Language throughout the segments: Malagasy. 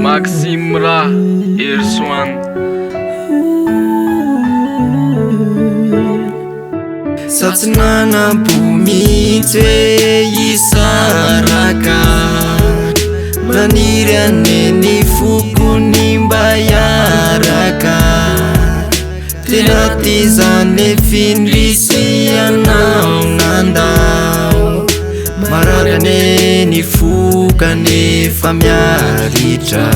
Maxime Ra Ersoan Satsinana mitsy hoe isaraka maniry aneny fokony mba hiaraka tena ty zany findrisy anao nandao marary aneny fokany efa miaritra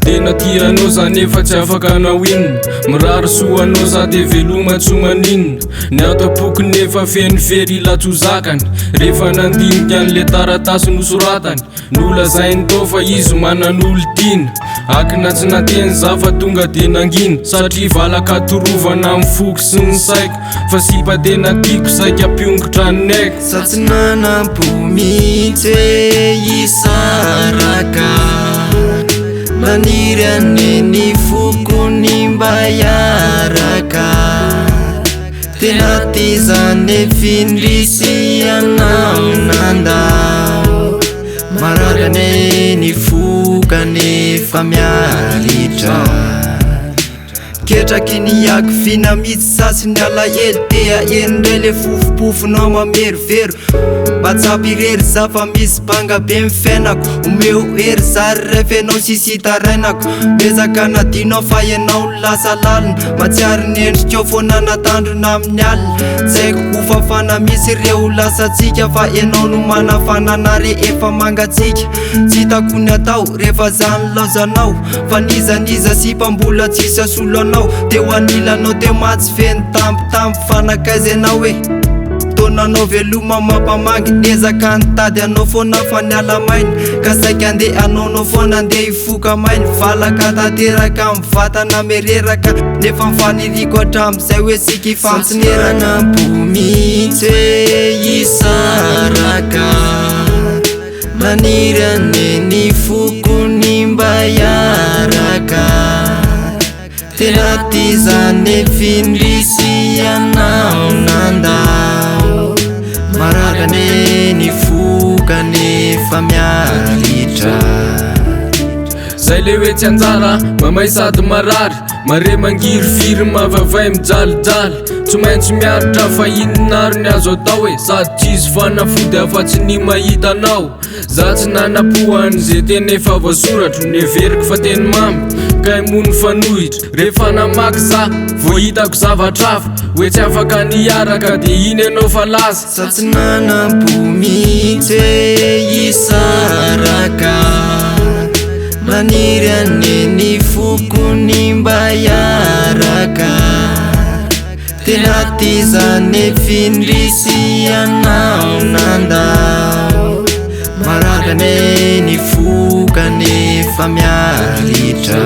tena tianao zany efa tsy afaka anao inona mirary soa anao sady veloma tsy maninona ny atapoky nefa fenifery latsozakany rehefa nandinika an'le taratasy nosoratany nolazainy tao fa izy manan'olo tiana akina tsy nateny za fa tonga de nangina satria valaka torovana amin'ny foky sy ny saiko fa sipa tena tiako saika ampiongotra ny aiko satsinanampo mitsy hoe isaraka maniry aneny fokony mba hiaraka tena ty zany findrisy anao nandao marary aneny fokany efa miaritra ketraky niako fina mitsy sasiny alahelo tea enindray le fofopofonao mamerivero mba tsapirery za fa misy banga be mifainako omeo hery zary refenao sisy tarainako mezaka nadinao fa ianao lasa lalina matsiary nendrikao foana natandrona amin'ny alina tsaiko hofafana misy reo lasatsika fa ianao no manafananare efa mangatsika tsy hitako ny atao rehefa zany laozanao fa nizaniza sy mpambola tsisy asolo anao te ho anilanao te matsy feny tampitampi fanakaizy anao hoe tonanao veloma mampamangy ezaka nitady anao foana fa niala mainy ka saika andeha anaonao foana andeha hifoka mainy valaka tanteraka mivatana mereraka nefa mifaniriko hatramizay hoe siky fampitsineranampo mitsy hoe isaraka maniry aneny fokony mba hiaraka tena ty zany findrisy anao nandao marary aneny fokany efa miaritra zay le hoe tsy anjara mamay sady marary mare mangiry firy mavavay mijalijaly tsy maintsy miaritra fa inonary ny azo atao hoe sady tsisy fanafody afa-tsy ny mahitanao za tsy nanapohany zay tena efa voasoratra neveriko fa teny mamy kay mony fanohitra rehefa namaky za voahitako zavatrafa hoe tsy afaka niaraka de iny anao fa laza satsinanampo mitsy hoe isaraka maniry aneny fokony mba hiaraka tena ty zany findrisy anao nandao marary aneny fokany efa miaritra